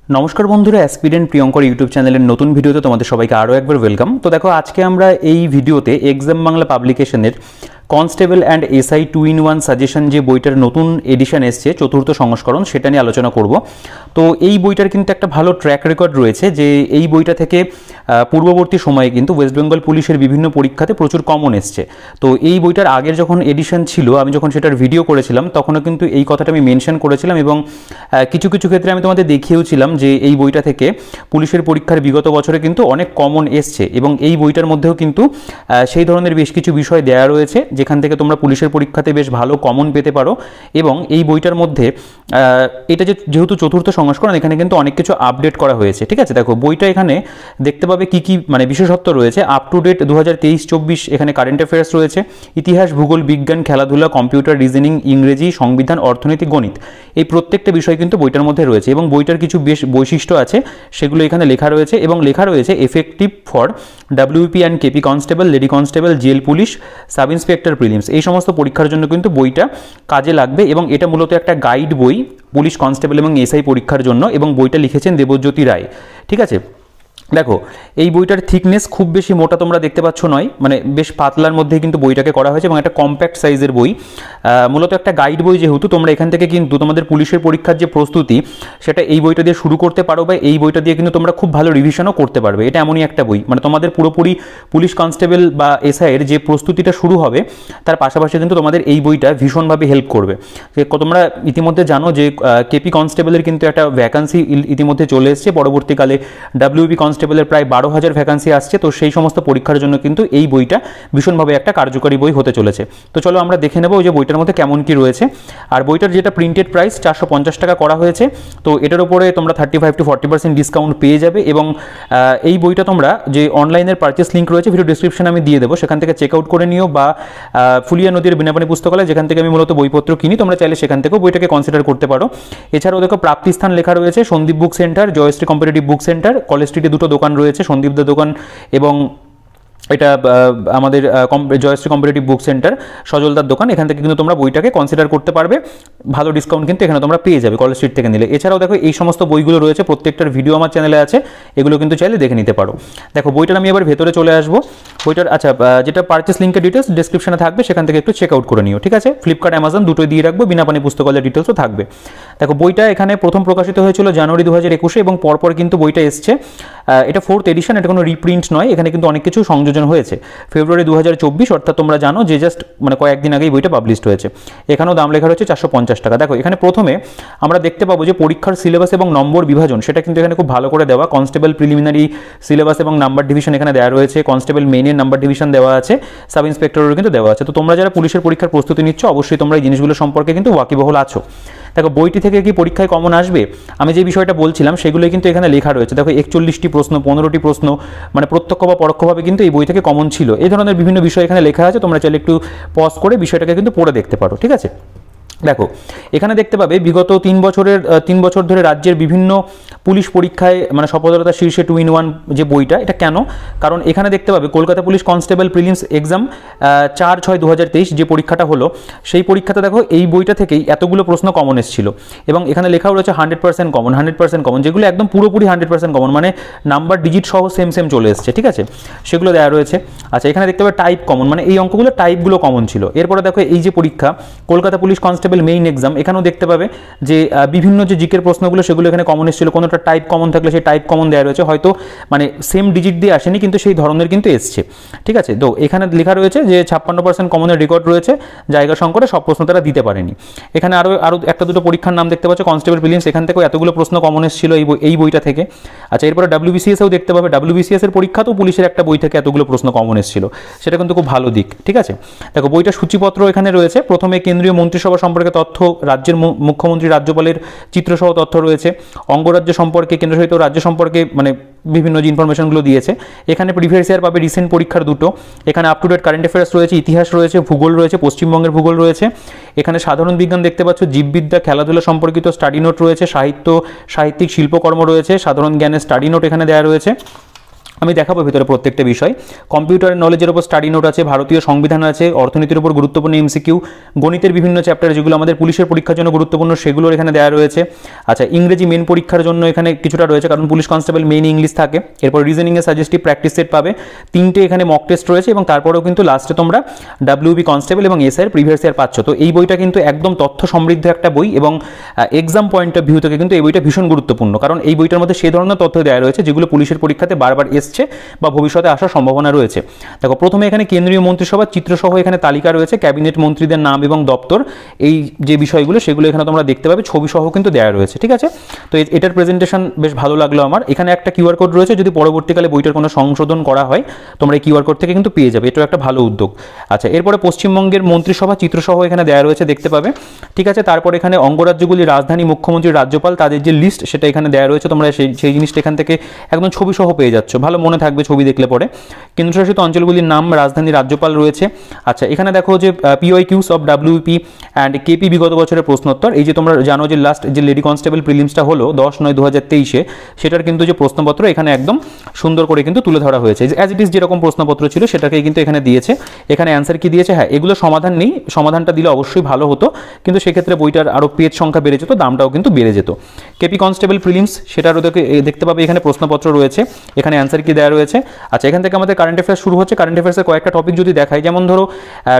नमस्कार बंधुरा aspirant Priyankar YouTube channel नतून भिडियोते तुम्हारे सबाइके आरो एकबार वेलकम। तो देखो आज के आमरा এই ভিডিওতে एग्जाम बांगला पाब्लिकेशनेर constable and SI 2-in-1 suggestion जो বইটার নতুন এডিশন এসছে চতুর্থ সংস্করণ সেটা নিয়ে আলোচনা করব। তো এই বইটার কিন্তু একটা ভালো ট্র্যাক রেকর্ড রয়েছে যে এই বইটা থেকে পূর্ববর্তী সময়ে কিন্তু ওয়েস্ট বেঙ্গল পুলিশের বিভিন্ন পরীক্ষাতে প্রচুর কমন এসছে। তো এই বইটার আগের যখন এডিশন ছিল আমি যখন সেটার ভিডিও করেছিলাম তখনও কিন্তু এই কথাটা আমি মেনশন করেছিলাম এবং কিছু কিছু ক্ষেত্রে আমি তোমাদের দেখিয়েওছিলাম যে এই বইটা থেকে পুলিশের পরীক্ষার বিগত বছরে কিন্তু অনেক কমন এসছে এবং এই বইটার মধ্যেও কিন্তু সেই ধরনের বেশ কিছু বিষয় দেয়া রয়েছে যেখান থেকে তোমরা পুলিশের পরীক্ষাতে বেশ ভালো কমন পেতে পারো। এবং এই বইটার মধ্যে এটা যেহেতু চতুর্থ সংস্করণ এখানে কিন্তু অনেক কিছু আপডেট করা হয়েছে। ঠিক আছে, দেখো বইটা এখানে দেখতে পাবে কি কি মানে বিশেষত্ব রয়েছে। আপ টু ডেট 2023-24 এখানে কারেন্ট অ্যাফেয়ার্স রয়েছে, ইতিহাস, ভূগোল, বিজ্ঞান, খেলাধুলা, কম্পিউটার, রিজনিং, ইংরেজি, সংবিধান, অর্থনীতি, গণিত, এই প্রত্যেকটা বিষয় কিন্তু বইটার মধ্যে রয়েছে এবং বইটার কিছু বেশ বৈশিষ্ট্য আছে সেগুলো এখানে লেখা রয়েছে এবং লেখা রয়েছে effective for WP and KP constable, lady constable, jail police, sub inspector prelims, এই সমস্ত পরীক্ষার জন্য কিন্তু বইটা কাজে লাগবে এবং এটা মূলত একটা গাইড বই পুলিশ কনস্টেবল এবং এসআই পরীক্ষার জন্য এবং বইটা লিখেছেন দেবজ্যোতি রায়। ঠিক আছে, দেখো এই বইটার থিকনেস খুব বেশি মোটা তোমরা দেখতে পাচ্ছ নয়, মানে বেশ পাতলার মধ্যেই কিন্তু বইটাকে করা হয়েছে এবং একটা কম্প্যাক্ট সাইজের বই। মূলত একটা গাইড বই যেহেতু তোমরা এখান থেকে কিন্তু তোমাদের পুলিশের পরীক্ষার যে প্রস্তুতি সেটা এই বইটা দিয়ে শুরু করতে পারো বা এই বইটা দিয়ে কিন্তু তোমরা খুব ভালো রিভিশনও করতে পারবে। এটা এমনই একটা বই মানে তোমাদের পুরোপুরি পুলিশ কনস্টেবল বা এসআইয়ের যে প্রস্তুতিটা শুরু হবে তার পাশাপাশি কিন্তু তোমাদের এই বইটা ভীষণভাবে হেল্প করবে। তোমরা ইতিমধ্যে জানো যে কেপি কনস্টেবলের কিন্তু একটা ভ্যাকান্সি ইতিমধ্যে চলে এসছে, পরবর্তীকালে ডাব্লিউপি কনস্টেবলের প্রায় 12,000 ভ্যাকান্সি আসছে। তো সেই সমস্ত পরীক্ষার জন্য কিন্তু এই বইটা ভীষণভাবে একটা কার্যকরী বই হতে চলেছে। তো চলো আমরা দেখে নেব যে বইটার মধ্যে কেমন কি রয়েছে। আর বইটার যেটা প্রিন্টেড প্রাইস 450 টাকা করা হয়েছে, তো এটার উপরে তোমরা 35-40% ডিসকাউন্ট পেয়ে যাবে এবং এই বইটা তোমরা যে অনলাইনের পারচেস লিঙ্ক রয়েছে ভিডিও ডিসক্রিপশনে আমি দিয়ে দেবো, সেখান থেকে চেক আউট করে নিও বা ফুলিয়া নদীর বিনাপানি পুস্তকালয় যেখান থেকে আমি মূলত বইপত্র কিনি তোমরা চাইলে সেখান থেকেও বইটাকে কনসিডার করতে পারো। এছাড়াও দেখো প্রাপ্তিস্থান লেখা রয়েছে Sandip book centre, Joyshree competitive book centre, college স্ট্রিটে দুটো দোকান রয়েছে, সন্দীপদার দোকান এবং এটা আমাদের জয়শ্রী কম্পিটিটিভ বুক সেন্টার সজলদার দোকান, এখান থেকে কিন্তু তোমরা বইটাকে কনসিডার করতে পারবে, ভালো ডিসকাউন্ট কিন্তু এখানে তোমরা পেয়ে যাবে কলেজ স্ট্রিট থেকে নিলে। এছাড়াও দেখো এই সমস্ত বইগুলো রয়েছে, প্রত্যেকটার ভিডিও আমার চ্যানেলে আছে, এগুলো কিন্তু চাইলে দেখে নিতে পারো। দেখো বইটার আমি এবার ভেতরে চলে আসবো। বইটার আচ্ছা যেটা পারচেস লিঙ্কের ডিটেলস ডিসক্রিপশনে থাকবে, সেখান থেকে একটু চেক আউট করে নিও। ঠিক আছে, ফ্লিপকার্ট, অ্যামাজন দুটোই দিয়ে রাখবো, বিনাপানি পুস্তকালয়ের ডিটেলসও থাকবে। দেখো বইটা এখানে প্রথম প্রকাশিত হয়েছিল জানুয়ারি 2021 এবং পরপর কিন্তু বইটা এসছে। এটা 4th এডিশন, এটা কোনো রিপ্রিন্ট নয়, এখানে কিন্তু অনেক কিছু সংযোজন হয়েছে। ফেব্রুয়ারি 2024 অর্থাৎ তোমরা জানো যে জাস্ট মানে কয়েকদিন আগেই বইটা পাবলিশড হয়েছে। এখানেও দাম লেখা রয়েছে 450 টাকা। দেখো এখানে প্রথমে আমরা দেখতে পাবো যে পরীক্ষার সিলেবাস এবং নম্বর বিভাজন সেটা কিন্তু এখানে খুব ভালো করে দেওয়া। কনস্টেবল প্রিলিমিনারি সিলেবাস এবং নাম্বার ডিভিশন এখানে দেওয়া রয়েছে, কনস্টেবল মেইনের নাম্বার ডিভিশন দেওয়া আছে, সাব ইন্সপেক্টরেরও কিন্তু দেওয়া আছে। তো তোমরা যারা পুলিশের পরীক্ষার প্রস্তুতি নিচ্ছ অবশ্যই তোমরা এই জিনিসগুলো সম্পর্কে কিন্তু ওয়াকিবহল আছো। দেখো বইটি থেকে কি পরীক্ষায় কমন আসবে আমি যে বিষয়টা বলছিলাম সেগুলোই কিন্তু এখানে লেখা রয়েছে। দেখো 41টি প্রশ্ন, 15টি প্রশ্ন মানে প্রত্যক্ষ বা পরোক্ষভাবে কিন্তু এই বই থেকে কমন ছিল। এই ধরনের বিভিন্ন বিষয় এখানে লেখা আছে, তোমরা চাইলে একটু পজ করে বিষয়টাকে কিন্তু পড়ে দেখতে পারো। ঠিক আছে, দেখো এখানে দেখতে পাবে বিগত 3 বছর ধরে রাজ্যের বিভিন্ন পুলিশ পরীক্ষায় মানে সফলতার শীর্ষে 2-in-1 যে বইটা, এটা কেন? কারণ এখানে দেখতে পাবে Kolkata police constable prelims exam 4/6/2023 যে পরীক্ষাটা হলো সেই পরীক্ষাতে দেখো এই বইটা থেকেই এতগুলো প্রশ্ন কমন এসেছিল এবং এখানে লেখাও রয়েছে 100% কমন, 100% কমন, যেগুলো একদম পুরোপুরি 100% কমন মানে নাম্বার ডিজিট সহ সেম চলে এসছে। ঠিক আছে, সেগুলো দেওয়া রয়েছে। আচ্ছা এখানে দেখতে পাবে টাইপ কমন, মানে এই অঙ্কগুলো টাইপগুলো কমন ছিল। এরপরে দেখো এই যে পরীক্ষা Kolkata police constable main exam, এখানেও দেখতে পাবে যে বিভিন্ন যে জিকের প্রশ্নগুলো সেগুলো এখানে কমন এসেছিল, কোনোটা টাইপ কমন থাকলে সেই টাইপ কমন দেওয়া রয়েছে, হয়তো মানে সেম ডিজিট দিয়ে আসেনি কিন্তু সেই ধরনের কিন্তু এসছে। ঠিক আছে, তো এখানে লেখা রয়েছে যে 56% কমনের রেকর্ড রয়েছে, জায়গা সংকটে সব প্রশ্ন তারা দিতে পারেনি। এখানে আরও একটা দুটো পরীক্ষার নাম দেখতে পাচ্ছ, কনস্টেবল প্রিলিমস, এখান থেকেও এতগুলো প্রশ্ন কমন এসেছিল এই বইটা থেকে। আচ্ছা এরপরে ডাব্লিউবিসিএসও দেখতে পাবে, ডাব্লিউবিসিএস এর পরীক্ষাতেও পুলিশের একটা বই থেকে এতগুলো প্রশ্ন কমন এসেছিল, সেটা কিন্তু খুব ভালো দিক। ঠিক আছে, দেখো বইটা সূচিপত্র এখানে রয়েছে। প্রথমে কেন্দ্রীয় মন্ত্রিসভা সম্পর্কে তথ্য, রাজ্যের মুখ্যমন্ত্রী, রাজ্যপালের চিত্রসহ তথ্য রয়েছে, অঙ্গরাজ্য সম্পর্কে, কেন্দ্রশাসিত রাজ্য সম্পর্কে মানে বিভিন্ন যে ইনফরমেশনগুলো দিয়েছে। এখানে প্রিভিয়াস ইয়ার পাবে রিসেন্ট পরীক্ষার দুটো, এখানে up to date current affairs রয়েছে, ইতিহাস রয়েছে, ভূগোল রয়েছে, পশ্চিমবঙ্গের ভূগোল রয়েছে, এখানে সাধারণ বিজ্ঞান দেখতে পাচ্ছ, জীববিদ্যা, খেলাধুলা সম্পর্কিত স্টাডি নোট রয়েছে, সাহিত্যিক শিল্পকর্ম রয়েছে, সাধারণ জ্ঞানের স্টাডি নোট এখানে দেওয়া রয়েছে। আমি দেখাবো ভিতরে প্রত্যেকটা বিষয়। কম্পিউটার নলেজের উপর স্টাডি নোট আছে, ভারতীয় সংবিধান আছে, অর্থনীতির উপর গুরুত্বপূর্ণ এমসিকিউ, গণিতের বিভিন্ন চ্যাপ্টার যেগুলো আমাদের পুলিশের পরীক্ষার জন্য গুরুত্বপূর্ণ সেগুলো এখানে দেওয়া রয়েছে। আচ্ছা, ইংরেজি মেন পরীক্ষার জন্য এখানে কিছুটা রয়েছে, কারণ পুলিশ কনস্টেবল মেইন ইংলিশ থাকে। এরপর রিজনিং এর সাজেস্টিভ প্র্যাকটিস সেট পাবে, 3টে এখানে মক টেস্ট রয়েছে, এবং তারপরেও কিন্তু লাস্টে তোমরা ডাব্লিউবি কনস্টেবল এবং এসআই এর প্রিভিয়াস ইয়ার পাচ্ছ। তো এই বইটা কিন্তু একদম তথ্য সমৃদ্ধ একটা বই, এবং এক্সাম পয়েন্ট অফ ভিউ থেকে কিন্তু এই বইটা ভীষণ গুরুত্বপূর্ণ, কারণ এই বইটার মধ্যে সেই ধরনের তথ্য দেওয়া রয়েছে যেগুলো পুলিশের পরীক্ষাতে বারবার এসছে বা ভবিষ্যতে আসার সম্ভাবনা রয়েছে। দেখো, প্রথমে এখানে কেন্দ্রীয় মন্ত্রিসভার চিত্রসহ এখানে তালিকা রয়েছে, ক্যাবিনেট মন্ত্রীদের নাম এবং দপ্তর, এই যে বিষয়গুলো সেগুলো এখানে তোমরা দেখতে পাবে, ছবি সহ কিন্তু দেওয়া রয়েছে। ঠিক আছে, তো এটার প্রেজেন্টেশন বেশ ভালো লাগলো আমার। এখানে একটা কিউআর কোড রয়েছে, যদি পরবর্তীকালে বইটার কোনো সংশোধন করা হয় তোমরা এই কিউআর কোড থেকে কিন্তু পেয়ে যাবে, এটাও একটা ভালো উদ্যোগ। আচ্ছা, এরপরে পশ্চিমবঙ্গের মন্ত্রিসভা চিত্রসহ এখানে দেওয়া রয়েছে, দেখতে পাবে। ঠিক আছে, তারপর এখানে অঙ্গরাজ্যগুলি, রাজধানী, মুখ্যমন্ত্রী, রাজ্যপাল, তাদের যে লিস্ট সেটা এখানে দেওয়া রয়েছে, তোমরা সেই জিনিসটা এখান থেকে একদম ছবি সহ পেয়ে যাচ্ছ, ভালো মনে থাকবে ছবি দেখলে পরে। কেন্দ্রশাসিত অঞ্চলগুলির নাম, রাজধানী, রাজ্যপাল রয়েছে। আচ্ছা, এখানে দেখো যে পিওয়াইকিউস অফ ডাব্লিউপি অ্যান্ড কেপি বিগত বছরের প্রশ্নোত্তর, এই যে তোমরা জানো যে লাস্ট যে লেডি কনস্টেবল প্রিলিমসটা হলো 10/9/2023-এ, সেটার কিন্তু যে প্রশ্নপত্র এখানে একদম সুন্দর করে কিন্তু তুলে ধরা হয়েছে, অ্যাজ ইট ইজ যেরকম প্রশ্নপত্র ছিল সেটাকেই কিন্তু এখানে দিয়েছে। এখানে অ্যান্সার কি দিয়েছে, হ্যাঁ এগুলো সমাধান নেই, সমাধানটা দিলে অবশ্যই ভালো হতো, কিন্তু সেক্ষেত্রে বইটার আরও পেজ সংখ্যা বেড়ে যেত, দামটাও কিন্তু বেড়ে যেত। কেপি কনস্টেবল প্রিলিমস সেটারও দেখতে পাবে এখানে প্রশ্নপত্র রয়েছে, এখানে অ্যান্সার কি দেওয়া রয়েছে। আচ্ছা, এখান থেকে আমাদের কারেন্ট অ্যাফেয়ার্স শুরু হচ্ছে। কারেন্ট অ্যাফেয়ার্সের কয়েকটা টপিক যদি দেখাই, যেমন ধরো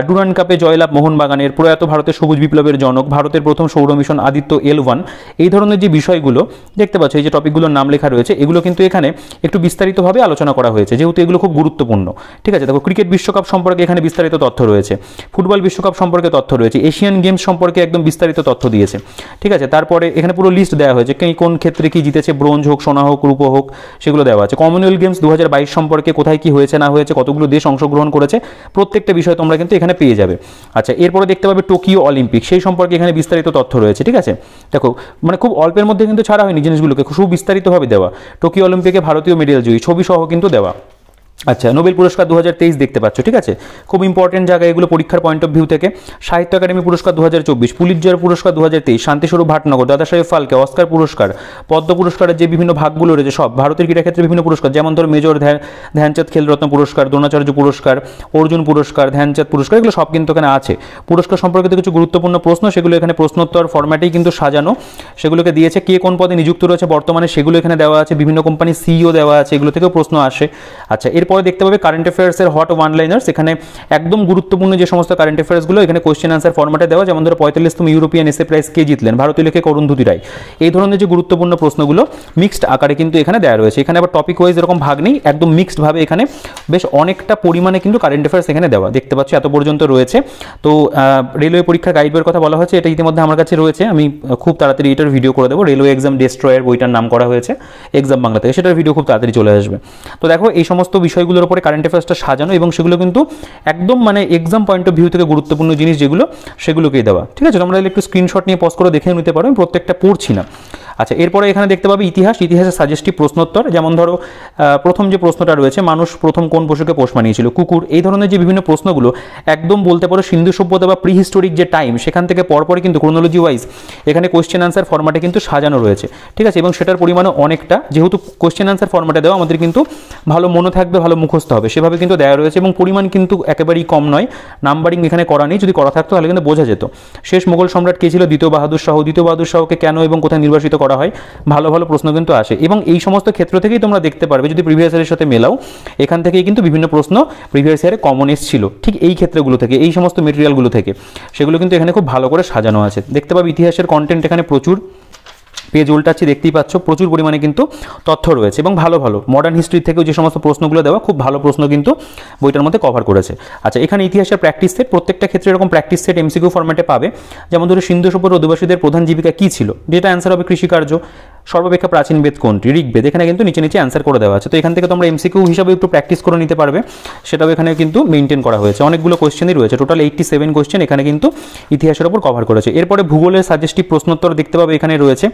ডুরান্ড কাপে জয়লাভ মোহনবাগানের, প্রয়াত ভারতের সবুজ বিপ্লবের জনক, ভারতের প্রথম সৌর মিশন আদিত্য L1, এই ধরনের যে বিষয়গুলো দেখতে পাচ্ছ, এই যে টপিকগুলোর নাম লেখা রয়েছে, এগুলো কিন্তু এখানে একটু বিস্তারিতভাবে আলোচনা করা হয়েছে, যেহেতু এগুলো খুব গুরুত্বপূর্ণ। ঠিক আছে, দেখো ক্রিকেট বিশ্বকাপ সম্পর্কে এখানে বিস্তারিত তথ্য রয়েছে, ফুটবল বিশ্বকাপ সম্পর্কে তথ্য রয়েছে, এশিয়ান গেমস সম্পর্কে একদম বিস্তারিত তথ্য দিয়েছে। ঠিক আছে, তারপরে এখানে পুরো লিস্ট দেওয়া হয়েছে, কোন ক্ষেত্রে কি জিতেছে, ব্রোঞ্জ হোক, সোনা হোক, রূপ হোক, সেগুলো দেওয়া আছে। কমনওয়েলথ গেমস 2022 সম্পর্কে কোথায় কি হয়েছে না হয়েছে, কতগুলো দেশ অংশগ্রহণ করেছে, প্রত্যেকটা বিষয় তোমরা কিন্তু এখানে পেয়ে যাবে। আচ্ছা, এরপরে দেখতে পাবে টোকিও অলিম্পিক, সেই সম্পর্কে এখানে বিস্তারিত তথ্য রয়েছে। ঠিক আছে, দেখো মানে খুব অল্পের মধ্যে কিন্তু ছাড়া হয়নি জিনিসগুলোকে, খুব বিস্তারিতভাবে দেওয়া। টোকিও অলিম্পিকে ভারতীয় মেডেল জয়ী, ছবি সহ কিন্তু দেওয়া। আচ্ছা, নোবেল পুরস্কার 2023 দেখতে পাচ্ছ। ঠিক আছে, খুব ইম্পর্টেন্ট জায়গা এগুলো পরীক্ষার পয়েন্ট অফ ভিউ থেকে। সাহিত্য একাডেমি পুরস্কার 2024, পুলিৎজার পুরস্কার 2023, শান্তিস্বরূপ ভাটনগর, দাদাসাহেব ফালকে, অস্কার পুরস্কার, পদ্ম পুরস্কারের যে বিভিন্ন ভাগগুলো রয়েছে সব, ভারতের ক্রীড়াক্ষেত্রে বিভিন্ন পুরস্কার, যেমন ধর মেজর ধ্যানচাঁদ খেলরত্ন পুরস্কার, দ্রোণাচার্য পুরস্কার, অর্জুন পুরস্কার, ধ্যানচাঁদ পুরস্কার, এগুলো সব কিন্তু এখানে আছে। পুরস্কার সম্পর্কিত কিছু গুরুত্বপূর্ণ প্রশ্ন, সেগুলো এখানে প্রশ্নোত্তর ফরম্যাটেই কিন্তু সাজানো, সেগুলোকে দিয়েছে। কে কোন পদে নিযুক্ত রয়েছে বর্তমানে সেগুলো এখানে দেওয়া আছে, বিভিন্ন কোম্পানির সিইও দেওয়া আছে, এগুলো থেকেও প্রশ্ন আসে। আচ্ছা, এরপরে দেখতে পাবে কারেন্ট অ্যাফেয়ার্সের হট ওয়ান লাইনার্স, এখানে একদম গুরুত্বপূর্ণ যে সমস্ত কারেন্ট অ্যাফেয়ার্সগুলো এখানে কোয়েশ্চেন আনসার ফরম্যাটে দেওয়া, যেমন ধরো 45তম ইউরোপিয়ান এসে প্রাইজ কে জিতলেন, ভারতীয় লেখক অরুন্ধতী রায়, এই ধরনের যে গুরুত্বপূর্ণ প্রশ্নগুলো মিক্সড আকারে কিন্তু এখানে দেওয়া রয়েছে। এখানে আবার টপিক ওয়াইজ এরকম ভাগ নেই, একদম মিক্সড ভাবে এখানে বেশ অনেকটা পরিমাণে কিন্তু কারেন্ট অ্যাফেয়ার্স এখানে দেওয়া, দেখতে পাচ্ছ এত পর্যন্ত রয়েছে। তো রেলওয়ে পরীক্ষার গাইড বইয়ের কথা বলা হয়েছে, এটা ইতিমধ্যে আমার কাছে রয়েছে, আমি খুব তাড়াতাড়ি এটার ভিডিও করে দেবো। রেলওয়ে এক্সাম ডেস্ট্রয়ার বইটার নাম করা হয়েছে এক্সাম বাংলা থেকে, সেটার ভিডিও খুব তাড়াতাড়ি চলে আসবে। তো দেখো এই সমস্ত বিষয়গুলোর উপরে কারেন্ট অ্যাফেয়ার্সটা সাজানো, এবং সেগুলো কিন্তু একদম মানে এক্সাম পয়েন্ট অফ ভিউ থেকে গুরুত্বপূর্ণ জিনিস যেগুলো সেগুলোকেই দেওয়া। ঠিক আছে, তোমরা একটু স্ক্রিনশট নিয়ে পজ করে দেখে নিতে পারো, আমি প্রত্যেকটা পড়ছি না। আচ্ছা, এরপরে এখানে দেখতে পাবে ইতিহাসের সাজেস্টিভ প্রশ্নোত্তর, যেমন ধরো প্রথম যে প্রশ্নটা রয়েছে, মানুষ প্রথম কোন পশুকে পোষ মানিয়েছিল, কুকুর, এই ধরনের যে বিভিন্ন প্রশ্নগুলো একদম বলতে পারো সিন্ধু সভ্যতা বা প্রি হিস্টোরিক যে টাইম, সেখান থেকে পরপরই কিন্তু ক্রোনোলজি ওয়াইজ এখানে কোয়েশ্চেন আনসার ফরম্যাটে কিন্তু সাজানো রয়েছে। ঠিক আছে, এবং সেটার পরিমাণও অনেকটা, যেহেতু কোয়েশ্চেন আনসার ফরম্যাটে দেওয়া, আমাদের কিন্তু ভালো মনে থাকবে, ভালো মুখস্থ হবে, সেভাবে কিন্তু দেওয়া রয়েছে, এবং পরিমাণ কিন্তু একেবারেই কম নয়, নাম্বারিং এখানে করা নেই, যদি করা থাকতো তাহলে কিন্তু বোঝা যেত। শেষ মোগল সম্রাট কে ছিল, দ্বিতীয় বাহাদুর শাহ, দ্বিতীয় বাহাদুর শাহকে কেন এবং কোথায় নির্বাসিত করা হয়, ভালো ভালো প্রশ্ন কিন্তু আসে, এবং এই সমস্ত ক্ষেত্র থেকেই তোমরা দেখতে পারবে, যদি প্রিভিয়াস ইয়ারের সাথে মেলাও, এখান থেকেই কিন্তু বিভিন্ন প্রশ্ন প্রিভিয়াস ইয়ারে কমন এসেছিল, ঠিক এই ক্ষেত্রগুলো থেকে, এই সমস্ত মেটেরিয়ালগুলো থেকে, সেগুলো কিন্তু এখানে খুব ভালো করে সাজানো আছে। দেখতে পাবে ইতিহাসের কন্টেন্ট এখানে প্রচুর, পেজ উল্টাচ্ছি দেখতেই পাচ্ছ, প্রচুর পরিমাণে কিন্তু তথ্য রয়েছে, এবং ভালো ভালো মডার্ন হিস্ট্রি থেকেও যে সমস্ত প্রশ্নগুলো দেওয়া, খুব ভালো প্রশ্ন কিন্তু বইটার মধ্যে কভার করেছে। আচ্ছা, এখানে ইতিহাসের প্র্যাকটিস সেট, প্রত্যেকটা ক্ষেত্রে এরকম প্র্যাকটিস সেট এমসিকিউ ফরম্যাটে পাবে, যেমন ধরো সিন্ধু সভ্যতার অধিবাসীদের প্রধান জীবিকা কী ছিল, যেটা অ্যান্সার হবে কৃষিকার্য। সর্বাপেক্ষা প্রাচীন বেদ কোনটি, ঋগ্বেদ, এখানে কিন্তু নিচে নিচে অ্যান্সার করে দেওয়া আছে। তো এখান থেকে তোমরা এমসিকিউ হিসাবে একটু প্র্যাকটিস করে নিতে পারবে, সেটাও এখানে কিন্তু মেনটেন করা হয়েছে। অনেকগুলো কোয়েশ্চেনই রয়েছে, টোটাল 87 কোয়েশ্চেন এখানে কিন্তু ইতিহাসের উপর কভার করেছে। এরপরে ভূগোলের সাজেস্টিভ প্রশ্নোত্তর দেখতে পাবে এখানে রয়েছে,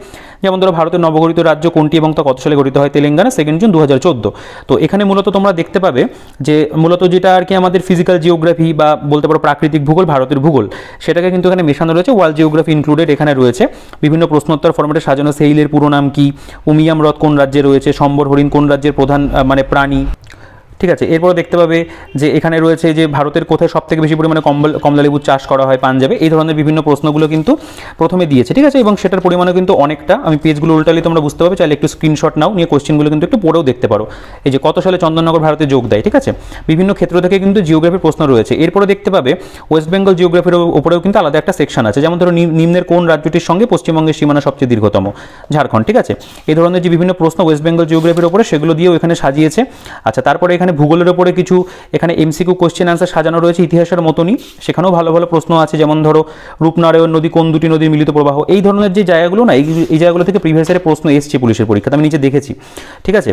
যেমন ধরো ভারতের নবগঠিত রাজ্য কোনটি এবং তা কত সালে গঠিত হয়? তেলেঙ্গানা, 2 জুন 2014। তো এখানে মূলত তোমরা দেখতে পাবে যে মূলত যেটা আর কি আমাদের ফিজিক্যাল জিওগ্রাফি বা বলতে পারো প্রাকৃতিক ভূগোল, ভারতের ভূগোল, সেটাকে কিন্তু এখানে মেশানো রয়েছে। ওয়ার্ল্ড জিওগ্রাফি ইনক্লুডেড এখানে রয়েছে। বিভিন্ন প্রশ্নোত্তর ফরম্যাটে সাজানো। সেইলের পুরো নাম কি? উমিয়াম হ্রদ কোন রাজ্যে রয়েছে? সম্বর হরিণ কোন রাজ্যের প্রধান মানে প্রাণী? ঠিক আছে, এরপরে দেখতে পাবে যে এখানে রয়েছে যে ভারতের কোথায় সব থেকে বেশি পরিমাণে কমলা লেবুর চাষ করা হয়? পাঞ্জাবে। এই ধরনের বিভিন্ন প্রশ্নগুলো কিন্তু প্রথমে দিয়েছে, ঠিক আছে, এবং সেটার পরিমাণও কিন্তু অনেকটা। আমি পেজগুলো উল্টালে তোমরা বুঝতে পারবে, চাইলে একটু স্ক্রিনশট নাও, নিয়ে কোশ্চেনগুলো কিন্তু একটু পড়েও দেখতে পারো। এই যে কত সালে চন্দননগর ভারতে যোগ দেয়, ঠিক আছে, বিভিন্ন ক্ষেত্র থেকে কিন্তু জিওগ্রাফির প্রশ্ন রয়েছে। এরপরে দেখতে পাবে ওয়েস্ট বেঙ্গল জিওগ্রাফির উপরেও কিন্তু আলাদা একটা সেকশন আছে। যেমন ধরো নিম্নের কোন রাজ্যটির সঙ্গে পশ্চিমবঙ্গের সীমানা সবচেয়ে দীর্ঘতম? ঝাড়খণ্ড, ঠিক আছে। এই ধরনের যে বিভিন্ন প্রশ্ন ওয়েস্ট বেঙ্গল জিওগ্রাফির উপরে, সেগুলো দিয়েও এখানে সাজিয়েছে। আচ্ছা, তারপরে এখানে ভূগোলের উপরে কিছু এখানে এমসিকিউ কোশ্চেন আনসার সাজানো রয়েছে ইতিহাসের মতনই। সেখানেও ভালো ভালো প্রশ্ন আছে। যেমন ধরো রূপনারায়ণ নদী কোন দুটি নদীর মিলিত প্রবাহ? এই ধরনের যে জায়গাগুলো না, এই জায়গাগুলো থেকে প্রিভিয়াস ইয়ারে প্রশ্ন এসছে পুলিশের পরীক্ষাতে, আমি নিজে দেখেছি, ঠিক আছে।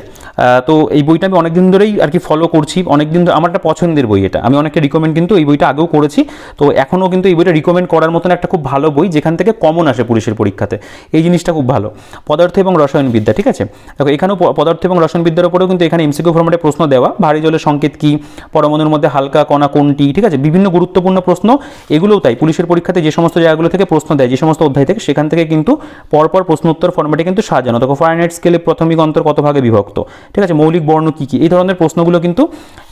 তো এই বইটা আমি অনেকদিন ধরেই আর কি ফলো করছি, অনেকদিন ধরে আমার একটা পছন্দের বই এটা। আমি অনেকটা রিকমেন্ড কিন্তু এই বইটা আগেও করেছি, তো এখনও কিন্তু এই বইটা রিকমেন্ড করার মতন একটা খুব ভালো বই, যেখান থেকে কমন আসে পুলিশের পরীক্ষাতে। এই জিনিসটা খুব ভালো। পদার্থ এবং রসায়নবিদ্যা, ঠিক আছে। দেখো এখানেও পদার্থ এবং রসায়নবিদ্যার উপরেও কিন্তু এখানে এমসিকিউ ফরম্যাটে প্রশ্ন দেওয়া। ভারী জলের সংকেত কি? পরমাণুর মধ্যে হালকা কণা কোনটি? ঠিক আছে, বিভিন্ন গুরুত্বপূর্ণ প্রশ্ন এগুলোও তাই। পুলিশের পরীক্ষাতে যে সমস্ত জায়গাগুলো থেকে প্রশ্ন দেয়, যে সমস্ত অধ্যায় থেকে, সেখান থেকে কিন্তু পরপর প্রশ্ন উত্তর ফরম্যাটে কিন্তু সাজানো। দেখো ফারেনহাইট স্কেলে প্রাথমিক অন্তর কত ভাগে বিভক্ত? ঠিক আছে, মৌলিক বর্ণ কী কী? এই ধরনের প্রশ্নগুলো কিন্তু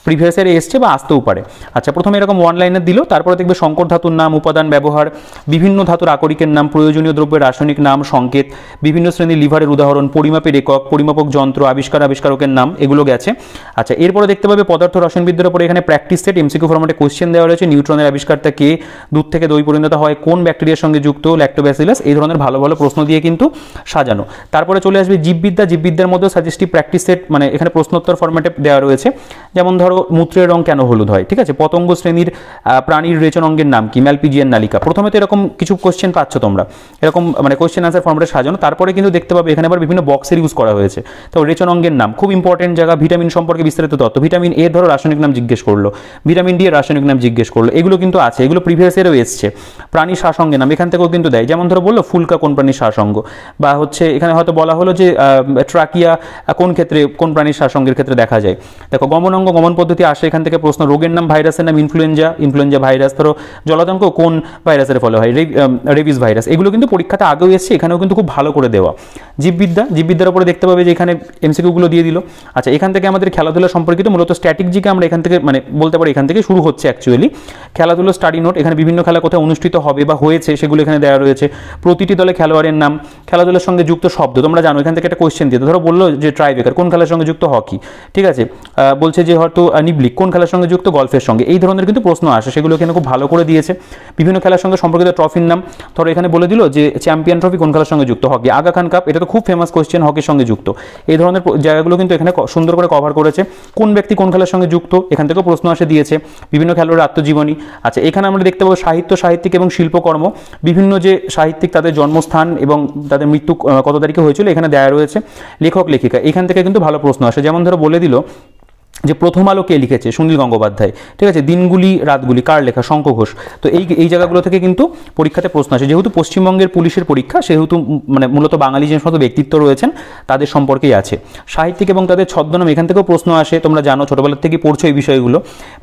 প্রিভিয়াস ইয়ারে এসছে বা আসতেও পারে। আচ্ছা, প্রথমে এরকম ওয়ান লাইনের দিল, তারপরে দেখবে সংকর ধাতুর নাম, উপাদান ব্যবহার, বিভিন্ন ধাতুর আকরিকের নাম, প্রয়োজনীয় দ্রব্যের রাসায়নিক নাম, সংকেত, বিভিন্ন শ্রেণীর লিভারের উদাহরণ, পরিমাপের একক, পরিমাপক যন্ত্র, আবিষ্কারকের নাম, এগুলো গেছে। আচ্ছা, এরপরে দেখতে পাবে পদার্থ রসায়নবিদ্যার উপরে এখানে প্র্যাকটিস সেট এমসিকিউ ফরম্যাটে কোশ্চেন দেওয়া রয়েছে। নিউট্রনের আবিষ্কারটা কে? দুধ থেকে দই পরিণত হয় কোন ব্যাকটেরিয়ার সঙ্গে যুক্ত? ল্যাক্টোব্যাসিলাস। এই ধরনের ভালো ভালো প্রশ্ন দিয়ে কিন্তু সাজানো। তারপরে চলে আসবে জীববিদ্যার মধ্যে সাজেস্টিভ প্র্যাকটিস সেট, মানে এখানে প্রশ্নোত্তর ফরম্যাটে দেওয়া রয়েছে। যেমন ধরো মূত্রের রং কেন হলুদ হয়? ঠিক আছে, পতঙ্গ শ্রেণীর প্রাণীর রেচন অঙ্গের নাম কি? ম্যালপিজিয়ান নালিকা। প্রথমে তো এরকম কিছু কোশ্চেন পাচ্ছ তোমরা, এরকম মানে কোশ্চেন আনসার ফরম্যাটে সাজানো। তারপরে কিন্তু দেখতে পাবে এখানে আবার বিভিন্ন বক্সের ইউজ করা হয়েছে। তো রেচন অঙ্গের নাম খুব ইম্পর্টেন্ট জায়গা। ভিটামিন সম্পর্কে বিস্তারিত তথ্য। ভিটামিন এ ধরো রাসায়নিক নাম জিজ্ঞেস করলো, ভিটামিন ডি এর রাসায়নিক নাম জিজ্ঞেস করলো, এগুলো কিন্তু আছে, এগুলো প্রিভিয়াস ইয়ারেও এসছে। প্রাণীর শ্বাসঙ্গের নাম এখান থেকেও কিন্তু দেয়। যেমন ধরো বললো ফুলকা কোন প্রাণীর শ্বাসঙ্গ, বা হচ্ছে এখানে হয়তো বলা হলো যে ট্রাকিয়া কোন ক্ষেত্রে, কোন প্রাণীর শ্বাসঙ্গের ক্ষেত্রে দেখা যায়। দেখো গমনাঙ্গ গমন পদ্ধতি আসে এখান থেকে প্রশ্ন। রোগের নাম, ভাইরাসের নাম, ইনফ্লুয়েঞ্জা ভাইরাস। ধরো জলাতঙ্ক কোন ভাইরাসের ফলে হয়? Rabies virus. এগুলো কিন্তু পরীক্ষাতে আগেও এসছে, এখানেও কিন্তু খুব ভালো করে দেওয়া। জীববিদ্যার উপরে দেখতে পাবে যে এখানে এমসিকিউগুলো দিয়ে দিল। আচ্ছা, এখান থেকে আমাদের খেলাধুলা সম্পর্কিত মূলত স্ট্যাটিক জিকে আমরা এখান থেকে মানে বলতে পারি এখান থেকে শুরু হচ্ছে অ্যাকচুয়ালি। খেলাধুলো স্টাডি নোট, এখানে বিভিন্ন খেলা কোথায় অনুষ্ঠিত হবে বা হয়েছে সেগুলো এখানে দেওয়া রয়েছে। প্রতিটি দলে খেলোয়াড়ের নাম, খেলাধুলার সঙ্গে যুক্ত শব্দ, তোমরা জানো এখান থেকে একটা কোয়েশ্চেন দিয়ে ধরো বললো যে ট্রাইবেকার কোন খেলার সঙ্গে যুক্ত? হকি। ঠিক আছে, বলছে যে হয়তো নিবলিক কোন খেলার সঙ্গে যুক্ত? গলফের সঙ্গে। এই ধরনের কিন্তু প্রশ্ন আসে, সেগুলো এখানে খুব ভালো করে দিয়েছে। বিভিন্ন খেলার সঙ্গে সম্পর্কিত ট্রফির নাম, ধরো এখানে বলে দিল যে চ্যাম্পিয়ন ট্রফি কোন খেলার সঙ্গে যুক্ত? হকি। আগা খান কাপ, এটা তো খুব ফেমাস কোয়েশ্চেন, হকির সঙ্গে যুক্ত। এই ধরনের জায়গাগুলো কিন্তু এখানে সুন্দর করে কভার করেছে। কোন ব্যক্তি কোন খেলার সঙ্গে যুক্ত? এখান থেকেও প্রশ্ন আসে দিয়েছে। বিভিন্ন খেলোয়াড়ের আত্মজীবনী। আচ্ছা, এখানে আমরা দেখতে পাবো সাহিত্যিক এবং শিল্পকর্ম, বিভিন্ন যে সাহিত্যিক তাদের জন্মস্থান এবং তাদের মৃত্যু কত তারিখে হয়েছিল এখানে দেওয়া রয়েছে। লেখক লেখিকা, এখান থেকে কিন্তু ভালো প্রশ্ন আসে। যেমন ধরো বলে দিল যে প্রথম আলো কে লিখেছে? সুনীল গঙ্গোপাধ্যায়। ঠিক আছে, দিনগুলি রাতগুলি কার লেখা? শঙ্খ ঘোষ। তো এই জায়গাগুলো থেকে কিন্তু পরীক্ষাতে প্রশ্ন আসে। যেহেতু পশ্চিমবঙ্গের পুলিশের পরীক্ষা, সেহেতু মানে মূলত বাঙালি যে সমস্ত ব্যক্তিত্ব রয়েছেন তাদের সম্পর্কেই আছে। সাহিত্যিক এবং তাদের ছদ্মনাম, এখান থেকেও প্রশ্ন আসে, তোমরা জানো ছোটবেলার থেকে পড়ছো এই বিষয়গুলো।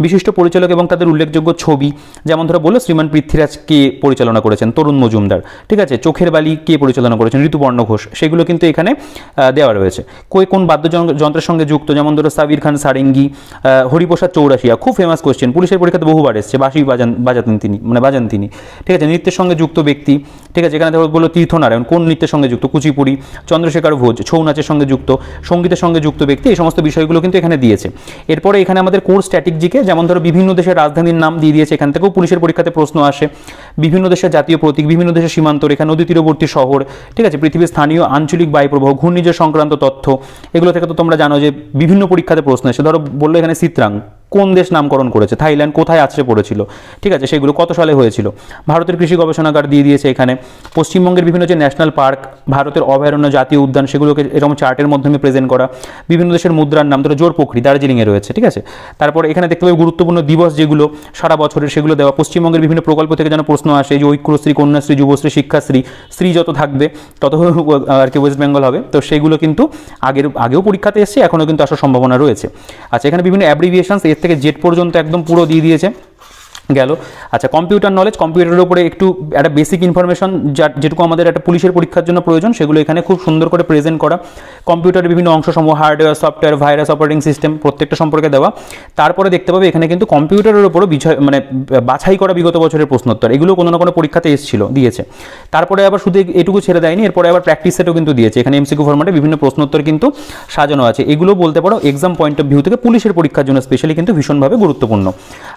বিশিষ্ট পরিচালক এবং তাদের উল্লেখযোগ্য ছবি, যেমন ধরো বললো শ্রীমান পৃথ্বীরাজ কে পরিচালনা করেছেন? তরুণ মজুমদার। ঠিক আছে, চোখের বালি কে পরিচালনা করেছেন? ঋতুপর্ণ ঘোষ। সেগুলো কিন্তু এখানে দেওয়া রয়েছে। কোন বাদ্যযন্ত্রের সঙ্গে যুক্ত? যেমন ধরো সাবির খান সারেঙ্গি, হরিপ্রসাদ চৌরাশিয়া, খুব ফেমাস কোয়েশ্চেন, পুলিশের পরীক্ষাতে বহুবার এসছে। বাঁশি বাজান তিনি। ঠিক আছে, নৃত্যের সঙ্গে যুক্ত ব্যক্তি। ঠিক আছে, এখানে ধরো বললো তীর্থনারায়ণ কোন নৃত্যের সঙ্গে যুক্ত? কুচিপুড়ি। চন্দ্রশেখর ভোজ ছৌ নাচের সঙ্গে যুক্ত, সঙ্গীতের সঙ্গে যুক্ত ব্যক্তি। এই সমস্ত বিষয়গুলো কিন্তু এখানে দিয়েছে। এরপরে এখানে আমাদের কোর স্ট্যাটিক জিকে, যেমন ধরো বিভিন্ন দেশের রাজধানীর নাম দিয়ে দিয়েছে, এখান থেকেও পুলিশের পরীক্ষাতে প্রশ্ন আসে। বিভিন্ন দেশের জাতীয় প্রতীক, বিভিন্ন দেশের সীমান্তরেখা, নদী তীরবর্তী শহর। ঠিক আছে, পৃথিবীর স্থানীয় আঞ্চলিক বায়ুপ্রবাহ, ঘূর্ণিঝড় সংক্রান্ত তথ্য, এগুলো থেকে তো তোমরা জানো যে বিভিন্ন পরীক্ষাতে প্রশ্ন আসে। ধরো বললো এখানে চিত্রাং, কোন দেশ নামকরণ করেছে, থাইল্যান্ড কোথায় আছড়ে পড়েছিল, ঠিক আছে, সেগুলো কত সালে হয়েছিল। ভারতের কৃষি গবেষণাগার দিয়ে দিয়েছে এখানে। পশ্চিমবঙ্গের বিভিন্ন যে ন্যাশনাল পার্ক, ভারতের অভয়ারণ্য, জাতীয় উদ্যান, সেগুলোকে এরকম চার্টের মাধ্যমে প্রেজেন্ট করা। বিভিন্ন দেশের মুদ্রার নাম, ধরো জোরপোখরি দার্জিলিংয়ে রয়েছে, ঠিক আছে। তারপরে এখানে দেখতে পাবে গুরুত্বপূর্ণ দিবস যেগুলো সারা বছরের, সেগুলো দেওয়া। পশ্চিমবঙ্গের বিভিন্ন প্রকল্প থেকে যেন প্রশ্ন আসে, যে ঐক্যশ্রী, কন্যাশ্রী, যুবশ্রী, শিক্ষাশ্রী, শ্রী যত থাকবে তত আর কি ওয়েস্ট বেঙ্গল হবে, তো সেইগুলো কিন্তু আগেও পরীক্ষাতে এসছে, এখনও কিন্তু আসার সম্ভাবনা রয়েছে। আচ্ছা, এখানে বিভিন্ন অ্যাব্রিভিয়েশনস এর থেকে জেড পর্যন্ত একদম পুরো দিয়ে দিয়েছে গেল। আচ্ছা, কম্পিউটার নলেজ, কম্পিউটারের উপরে একটু একটা বেসিক ইনফরমেশন যেটুকু আমাদের একটা পুলিশের পরীক্ষার জন্য প্রয়োজন, সেগুলো এখানে খুব সুন্দর করে প্রেজেন্ট করা। কম্পিউটারের বিভিন্ন অংশসমূহ, hardware, software, virus, operating system, প্রত্যেকটা সম্পর্কে দেওয়া। তারপরে দেখতে পাবে এখানে কিন্তু কম্পিউটারের উপরও মানে বাছাই করা বিগত বছরের প্রশ্নোত্তর, এগুলো কোনো না কোনো পরীক্ষাতে এসেছিল, দিয়েছে। তারপরে আবার শুধু এটুকু ছেড়ে দেয়নি, এরপরে আবার প্র্যাকটিস সেটও কিন্তু দিয়েছে। এখানে এমসিকিউ ফরম্যাটে বিভিন্ন প্রশ্নোত্তর কিন্তু সাজানো আছে। এগুলো বলতে পারো এক্সাম পয়েন্ট অফ ভিউ থেকে পুলিশের পরীক্ষার জন্য স্পেশালি কিন্তু ভীষণভাবে গুরুত্বপূর্ণ।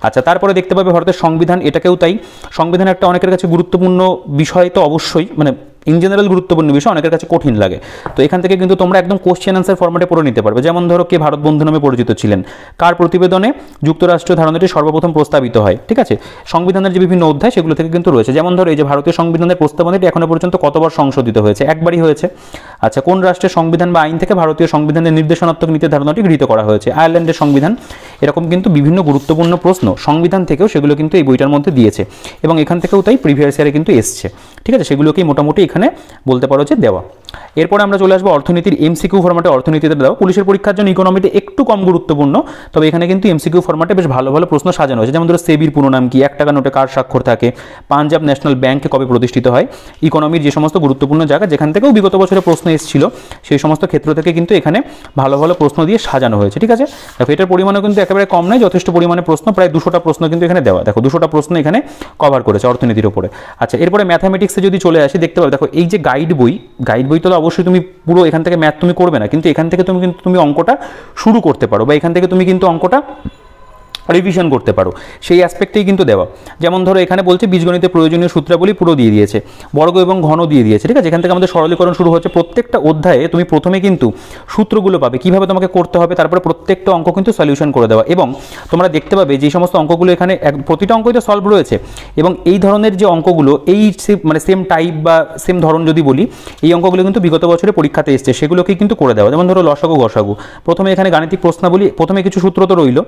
আচ্ছা, তারপরে দেখতে পাবে ভারতের সংবিধান, এটাকেও তাই। সংবিধান একটা অনেকের কাছে গুরুত্বপূর্ণ বিষয় তো অবশ্যই, মানে ইন জেনারেল গুরুত্বপূর্ণ বিষয়, অনেকের কাছে কঠিন লাগে। তো এখান থেকে কিন্তু তোমরা একদম কোশ্চেন আনসার ফরম্যাটে পড়ে নিতে পারবে। যেমন ধরো, কে ভারত বন্ধু নামে পরিচিত ছিলেন, কার প্রতিবেদনে যুক্তরাষ্ট্রীয় ধারণাটি সর্বপ্রথম প্রস্তাবিত হয়, ঠিক আছে। সংবিধানের যে বিভিন্ন অধ্যায়, সেগুলো থেকে কিন্তু রয়েছে। যেমন ধরো, এই যে ভারতীয় সংবিধানের প্রস্তাবনাটি এখনো পর্যন্ত কতবার সংশোধিত হয়েছে, একবারই হয়েছে। আচ্ছা, কোন রাষ্ট্রের সংবিধান বা আইন থেকে ভারতীয় সংবিধানের নির্দেশনাত্মক নীতি ধারণাটি গৃহীত করা হয়েছে, আয়ারল্যান্ডের সংবিধান। এরকম কিন্তু বিভিন্ন গুরুত্বপূর্ণ প্রশ্ন সংবিধান থেকেও, সেগুলো কিন্তু এই বইটার মধ্যে দিয়েছে, এবং এখান থেকেও তাই প্রিভিয়াস ইয়ারে কিন্তু এসছে, ঠিক আছে। সেগুলোকেই মোটামুটি এখানে বলতে পারো যে দেওয়া। এরপরে আমরা চলে আসবো অর্থনীতির এমসিকিউ ফরম্যাটে। অর্থনীতিতে দেওয়া, পুলিশের পরীক্ষার জন্য ইকোনমিতে একটু কম গুরুত্বপূর্ণ, তবে এখানে কিন্তু এমসিকিউ ফরম্যাটে বেশ ভালো ভালো প্রশ্ন সাজানো হয়েছে। যেমন ধরো, সেবির পুরো নাম কি, 1 টাকা নোটে কার স্বাক্ষর থাকে, পাঞ্জাব ন্যাশনাল ব্যাংকে কবে প্রতিষ্ঠিত হয়। ইকোনমির যে সমস্ত গুরুত্বপূর্ণ জায়গা যেখান থেকেও বিগত বছরে প্রশ্ন এসেছিল, সেই সমস্ত ক্ষেত্র থেকে কিন্তু এখানে ভালো ভালো প্রশ্ন দিয়ে সাজানো হয়েছে, ঠিক আছে। দেখো, এটার পরিমাণও কিন্তু একেবারে কম নয়, যথেষ্ট পরিমাণে প্রশ্ন, প্রায় 200টা প্রশ্ন কিন্তু এখানে দেওয়া। দেখো, 200টা প্রশ্ন এখানে কভার করেছে অর্থনীতির উপরে। আচ্ছা, এরপরে ম্যাথামেটিক্সে যদি চলে আসি, দেখতে পাবে দেখো, এই যে গাইড বই তো অবশ্যই তুমি পুরো এখান থেকে ম্যাথ তুমি করবে না, কিন্তু এখান থেকে তুমি অঙ্কটা শুরু করতে পারো, বা এখান থেকে তুমি কিন্তু অঙ্কটা রিভিশন করতে পারো, সেই অ্যাসপেক্টেই কিন্তু দেওয়া। যেমন ধরো, এখানে বলছে বীজগণিতের প্রয়োজনীয় সূত্রাবলী পুরো দিয়ে দিয়েছে, বর্গ এবং ঘন দিয়ে দিয়েছে, ঠিক আছে। এখান থেকে আমাদের সরলীকরণ শুরু হচ্ছে। প্রত্যেকটা অধ্যায়ে তুমি প্রথমে কিন্তু সূত্রগুলো পাবে, কিভাবে তোমাকে করতে হবে, তারপরে প্রত্যেকটা অঙ্ক কিন্তু সলিউশন করে দেওয়া। এবং তোমরা দেখতে পাবে যে সমস্ত অঙ্কগুলো এখানে প্রতিটা অঙ্কই তো সলভ রয়েছে, এবং এই ধরনের যে অঙ্কগুলো, এই মানে সেম টাইপ বা সেম ধরন যদি বলি, এই অঙ্কগুলো কিন্তু বিগত বছরে পরীক্ষাতে এসছে, সেগুলোকেই কিন্তু করে দেওয়া। যেমন ধরো, লসাগু গসাগু, প্রথমে এখানে গাণিতিক প্রশ্নাবলী, প্রথমে কিছু সূত্র তো রইল,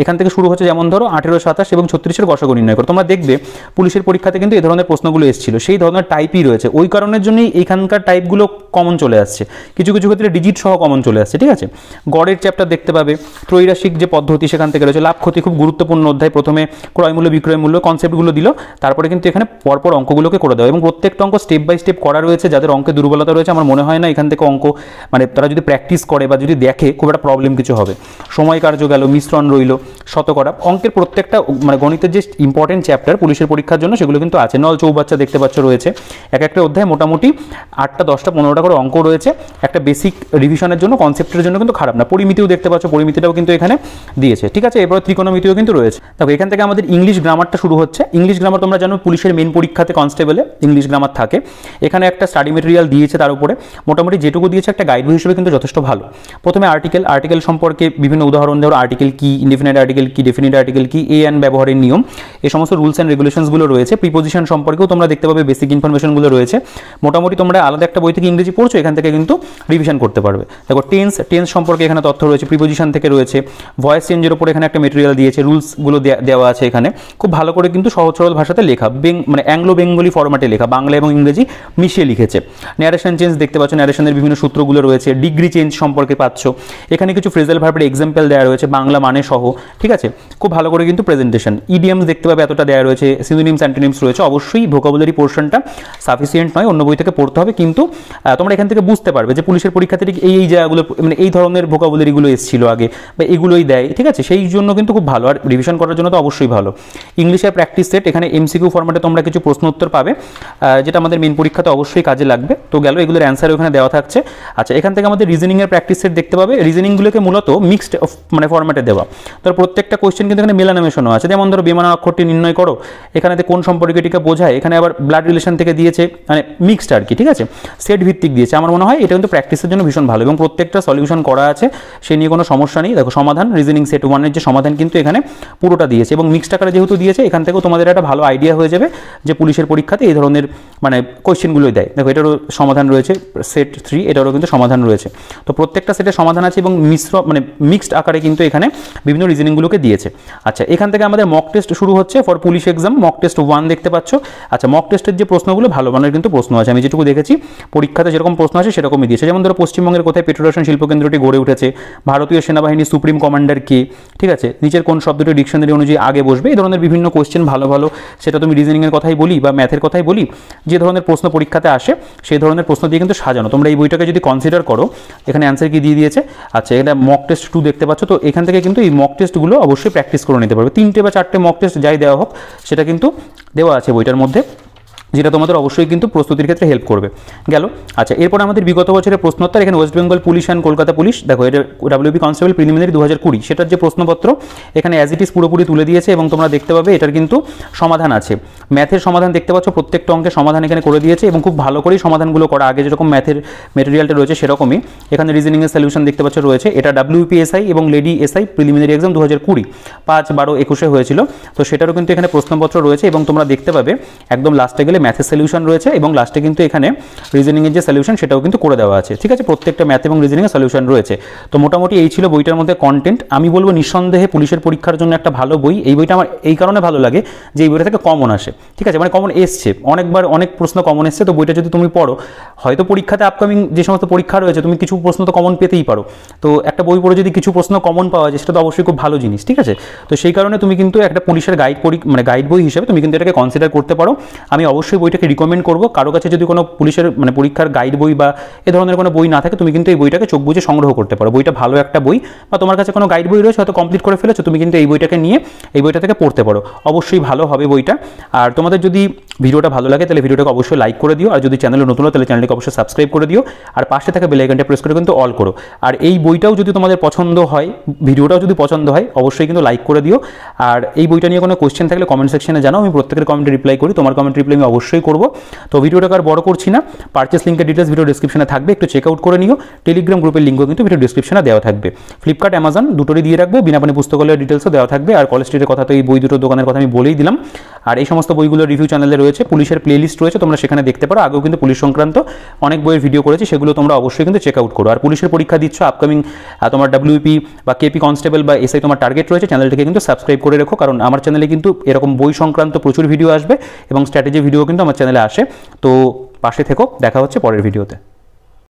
এখান থেকে শুরু হচ্ছে। যেমন ধরো, 18, 27 এবং 36-এর গসাগু নির্ণয় করো। তোমরা দেখবে পুলিশের পরীক্ষাতে কিন্তু এই ধরনের প্রশ্নগুলো এসেছিল, সেই ধরনের টাইপই রয়েছে। ওই কারণের জন্যই এইখানকার টাইপগুলো কমন চলে আসছে, কিছু কিছু ক্ষেত্রে ডিজিট সহ কমন চলে আসছে, ঠিক আছে। গড়ের চ্যাপ্টার দেখতে পাবে, ত্রৈরাশিক যে পদ্ধতি সেখান থেকে রয়েছে। লাভ ক্ষতি খুব গুরুত্বপূর্ণ অধ্যায়, প্রথমে ক্রয় মূল্য, বিক্রয় মূল্য, কনসেপ্টগুলো দিল, তারপরে কিন্তু এখানে পরপর অঙ্কগুলোকে করে দেওয়া, এবং প্রত্যেকটা অঙ্ক স্টেপ বাই স্টেপ করা রয়েছে। যাদের অঙ্কে দুর্বলতা রয়েছে, আমার মনে হয় না এখান থেকে অঙ্ক, মানে তারা যদি প্র্যাকটিস করে বা যদি দেখে, খুব একটা প্রবলেম কিছু হবে। সময় কার্য গেল, মিশ্রণ রইল, শতকরা, অঙ্কের প্রত্যেকটা মানে গণিতের যে ইম্পর্টেন্ট চ্যাপ্টার পুলিশের পরীক্ষার জন্য, সেগুলো কিন্তু আছে। নল চৌবাচ্চা দেখতে পাচ্ছ রয়েছে, এক একটা অধ্যায় মোটামুটি 8টা 10টা 15টা করে অঙ্ক রয়েছে। একটা বেসিক রিভিশনের জন্য, কনসেপ্টের জন্য কিন্তু খারাপ না। পরিমিতিও দেখতে পাচ্ছ, পরিমিতিটাও কিন্তু এখানে দিয়েছে, ঠিক আছে। এরপর ত্রিকোণমিতিও কিন্তু রয়েছে। দেখো, এখান থেকে আমাদের ইংলিশ গ্রামারটা শুরু হচ্ছে। ইংলিশ গ্রামার তোমরা জানো, পুলিশের মেন পরীক্ষাতে কনস্টেবলে ইংলিশ গ্রামার থাকে। এখানে একটা স্টাডি মেটেরিয়াল দিয়েছে, তার উপরে মোটামুটি যেটুকু দিয়েছে একটা গাইড বই হিসেবে কিন্তু যথেষ্ট ভালো। প্রথমে আর্টিকেল সম্পর্কে বিভিন্ন উদাহরণ, ধরো আর্টিকেল কি, ইনডিফিনাইট আর্টিকেল কি, ডেফিনিট আর্টিকেল কি, এ অ্যান্ড ব্যবহারের নিয়ম, এই সমস্ত রুলস অ্যান্ড রেগুলেশনসগুলো রয়েছে। প্রিপোজিশন সম্পর্কেও তোমরা দেখতে পাবে বেসিক ইনফরমেশনগুলো রয়েছে। মোটামুটি তোমরা আলাদা একটা বই থেকে ইংরেজি পড়ছো, এখান থেকে কিন্তু রিভিশন করতে পারবে। দেখো, টেন্স সম্পর্কে এখানে তথ্য রয়েছে, প্রিপোজিশন থেকে রয়েছে। ভয়েস চেঞ্জের উপর এখানে একটা মেটেরিয়াল দিয়েছে, রুলসগুলো দেওয়া আছে এখানে, খুব ভালো করে কিন্তু সহজ সরল ভাষাতে লেখা, মানে অ্যাংলো বেঙ্গলি ফরম্যাটে লেখা, বাংলা এবং ইংরেজি মিশিয়ে লিখেছে। ন্যারেশন চেঞ্জ দেখতে পাচ্ছ, ন্যারেশনের বিভিন্ন সূত্রগুলো রয়েছে। ডিগ্রি চেঞ্জ সম্পর্কে পাচ্ছ, এখানে কিছু ফ্রেজাল ভার্বের এক্সাম্পল দেওয়া রয়েছে, বাংলা মানে সহ, ঠিক আছে। খুব ভালো করে কিন্তু প্রেজেন্টেশন। ইডিএমস দেখতে পাবে, এতটা দেওয়া রয়েছে। সিনোনিমস, অ্যান্টোনিমস রয়েছে। অবশ্যই ভোকাবুলারি পোর্শনটা সাফিসিয়েন্ট নয়, অন্য বই থেকে পড়তে হবে, কিন্তু তোমরা এখান থেকে বুঝতে পারবে যে পুলিশের পরীক্ষাতে ঠিক এই জায়গাগুলো, মানে এই ধরনের ভোকাবুলারিগুলো এসেছিল আগে, বা এগুলোই দেয়, ঠিক আছে। সেই জন্য কিন্তু খুব ভালো, আর রিভিশন করার জন্য তো অবশ্যই ভালো। ইংলিশের প্র্যাকটিস সেট, এখানে এমসিকিউ ফরম্যাটে তোমরা কিছু প্রশ্ন উত্তর পাবে, যেটা আমাদের মেন পরীক্ষাতে অবশ্যই কাজে লাগবে। তো গেল, এগুলোর অ্যান্সার ওখানে দেওয়া থাকছে। আচ্ছা, এখান থেকে আমাদের রিজনিংয়ের প্র্যাকটিস সেট দেখতে পাবে। রিজনিংগুলোকে মূলত মিক্সড মানে ফরম্যাটে দেওয়া, তো প্রত্যেকটা কোশ্চেন কিন্তু এখানে মেলানো মেশানো আছে। যেমন ধরো বেমানা অক্ষরটি নির্ণয় করো, এখানেতে কোন সম্পর্কটিকে বোঝায়, এখানে আবার ব্লাড রিলেশন থেকে দিয়েছে, মানে মিক্সড আর কি, ঠিক আছে, সেট ভিত্তিক দিয়েছে। আমার মনে হয় এটা কিন্তু প্র্যাকটিসের জন্য ভীষণ ভালো এবং প্রত্যেকটা সলিউশন করা আছে, সে নিয়ে কোনো সমস্যা নেই। দেখো সমাধান রিজনিং সেট 1-এর যে সমাধান কিন্তু এখানে পুরোটা দিয়েছে এবং মিক্সড আকারে যেহেতু দিয়েছে, এখান থেকেও তোমাদের একটা ভালো আইডিয়া হয়ে যাবে যে পুলিশের পরীক্ষাতে এই ধরনের মানে কোশ্চেনগুলোই দেয়। দেখো এটারও সমাধান রয়েছে, সেট 3 এটারও কিন্তু সমাধান রয়েছে। তো প্রত্যেকটা সেটের সমাধান আছে এবং মানে মিক্সড আকারে কিন্তু এখানে বিভিন্ন রিজনিংগুলোকে দিয়েছে। আচ্ছা, এখান থেকে আমাদের মক টেস্ট শুরু হচ্ছে for police exam, mock test 1 দেখতে পাচ্ছ। আচ্ছা, মক টেস্টের যে প্রশ্নগুলো ভালো মানের কিন্তু প্রশ্ন আছে, আমি যেটুকু দেখেছি পরীক্ষাতে যেরকম প্রশ্ন আছে সেরকমই দিয়েছে। যেমন ধরো পশ্চিমবঙ্গের কোথায় পেট্রোরেশন শিল্পকেন্দ্রটি গড়ে উঠেছে, ভারতীয় সেনাবাহিনীর সুপ্রিম কমান্ডার কে, ঠিক আছে, নিচের কোন শব্দটি ডিকশনারি অনুযায়ী আগে বসবে, এই ধরনের বিভিন্ন কোশ্চেন ভালো ভালো, সেটা তুমি রিজনিংয়ের কথাই বলি বা ম্যাথের কথাই বলি, যে ধরনের প্রশ্ন পরীক্ষাতে আসে সেই ধরনের প্রশ্ন দিয়ে কিন্তু সাজানো। তোমরা এই বইটাকে যদি কনসিডার করো, এখানে অ্যান্সার কি দিয়ে দিয়েছে। আচ্ছা, এটা মক টেস্ট 2 দেখতে পাচ্ছ। তো এখান থেকে কিন্তু এই মক টেস্টগুলো অবশ্যই প্র্যাকটিস করে নিতে পারবে। 3টে বা 4টে মক টেস্ট যাই দেওয়া হোক, সেটা কিন্তু দেওয়া আছে বইটার মধ্যে, যেটা তোমাদের অবশ্যই কিন্তু প্রস্তুতির ক্ষেত্রে হেল্প করবে। গেল। আচ্ছা, এরপর আমাদের বিগত বছরের প্রশ্নোত্তর। এখানে West Bengal police and Kolkata police, দেখো এটা ডাব্লিউবি কনস্টেবল প্রিলিমিনারি 2020, সেটার যে প্রশ্নপত্র এখানে অ্যাজ ইট ইজ পুরোপুরি তুলে দিয়েছে এবং তোমরা দেখতে পাবে এটার কিন্তু সমাধান আছে। ম্যাথের সমাধান দেখতে পাচ্ছ, প্রত্যেকটা অঙ্কের সমাধান এখানে করে দিয়েছে এবং খুব ভালো করেই সমাধানগুলো করা, আগে যেরকম ম্যাথের মেটেরিয়ালটা রয়েছে সেরকমই এখানে রিজনিংয়ের সলিউশন দেখতে পাচ্ছ রয়েছে। এটা ডাব্লিউপি এসআই এবং লেডি এসআই প্রিলিমিনারি এক্সাম 2020 5, 12, 21 হয়েছিল। তো সেটারও কিন্তু এখানে প্রশ্নপত্র রয়েছে এবং তোমরা দেখতে পাবে একদম লাস্টে গেলে ম্যাথের সলিউশন রয়েছে এবং লাস্টে কিন্তু এখানে রিজনিংয়ের যে সলিউশন সেটাও কিন্তু করে দেওয়া আছে, ঠিক আছে, প্রত্যেকটা ম্যাথ এবং রিজনিংয়ের সলিউশন রয়েছে। তো মোটামুটি এই ছিল বইটার মধ্যে কন্টেন্ট। আমি বলবো নিঃসন্দেহে পুলিশের পরীক্ষার জন্য একটা ভালো বই। এই বইটা আমার এই কারণে ভালো লাগে যে এই বইটা থেকে কমন আসে, ঠিক আছে, মানে কমন এসছে, অনেকবার অনেক প্রশ্ন কমন এসছে। তো বইটা যদি তুমি পড়ো, হয়তো পরীক্ষাতে আপকামিং যে সমস্ত পরীক্ষা রয়েছে তুমি কিছু প্রশ্ন তো কমন পেতেই পারো। তো একটা বই পড়ে যদি কিছু প্রশ্ন কমন পাওয়া যায় সেটা তো অবশ্যই খুব ভালো জিনিস, ঠিক আছে। তো সেই কারণে তুমি কিন্তু একটা পুলিশের গাইড বই হিসেবে তুমি কিন্তু এটাকে কনসিডার করতে পারো। আমি অবশ্যই বইটাকে রিকমেন্ড করবো। কারো কাছে যদি কোনো পুলিশের মানে পরীক্ষার গাইড বই বা এ ধরনের কোনো বই না থাকে, তুমি কিন্তু এই বইটাকে চোখ বুঝে সংগ্রহ করতে পারো। বইটা ভালো একটা বই, বা তোমার কাছে কোনো গাইড বই রয়েছে হয়তো কমপ্লিট করে ফেলেছো, তুমি কিন্তু এই বইটাকে নিয়ে এই বইটা থেকে পড়তে পারো, অবশ্যই ভালো হবে বইটা। আর তোমাদের যদি ভিডিওটা ভালো লাগে তাহলে ভিডিওটাকে অবশ্যই লাইক করে দিও, আর যদি চ্যানেলে নতুন হয় তাহলে চ্যানেলটাকে অবশ্যই সাবস্ক্রাইব করে দিও, আর পাশে থাকা বেল আইকনটা প্রেস করে কিন্তু অল করো। আর এই বইটাও যদি তোমাদের পছন্দ হয়, ভিডিওটাও যদি পছন্দ হয়, অবশ্যই কিন্তু লাইক করে দিও। আর এই বইটা নিয়ে কোনো কোশ্চেন থাকলে কমেন্ট সেকশনে জানাও, আমি প্রত্যেকের কমেন্টে রিপ্লাই করি, তোমার কমেন্ট রিপ্লাই আমি অবশ্যই করবো। তো ভিডিওটাকে আর বড় করছি না, পারচেস লিঙ্কের ডিটেলস ভিডিও ডিসক্রিপশনে থাকবে, একটু চেক আউট করে নিও। টেলিগ্রাম গ্রুপের লিঙ্কও কিন্তু ভিডিও ডিসক্রিপশনে দেওয়া থাকবে। ফ্লিপকার্ট, অ্যামাজন দুটোরই দিয়ে রাখবো, বিনা পানি পুস্তকালয়ের ডিটেলসও দেওয়া থাকবে। আর কলেজ স্ট্রিটের কথা তো এই বই দুটোর দোকানের কথা আমি বলেই দিলাম। আর এই সমস্ত বইগুলোর রিভিউ চ্যানেলে রয়েছে, পুলিশের প্লেলিস্ট রয়েছে, তোমরা সেখানে দেখতে পারো। আগেও কিন্তু পুলিশ সংক্রান্ত অনেক বইয়ের ভিডিও করেছি, সেগুলো তোমরা অবশ্যই কিন্তু চেক আউট করো। আর পুলিশের পরীক্ষা দিচ্ছ আপকামিং, তোমার ডাব্লিউপি বা কেপি কনস্টেবল বা এসআই তোমার টার্গেট রয়েছে, চ্যানেলটাকে কিন্তু সাবস্ক্রাইব করে রেখো, কারণ আমার চ্যানেলে কিন্তু এরকম বই সংক্রান্ত প্রচুর ভিডিও আসবে এবং স্ট্র্যাটেজি ভিডিও কিন্তু আমার চ্যানেলে আসে। তো পাশে থেকো, দেখা হচ্ছে পরের ভিডিওতে।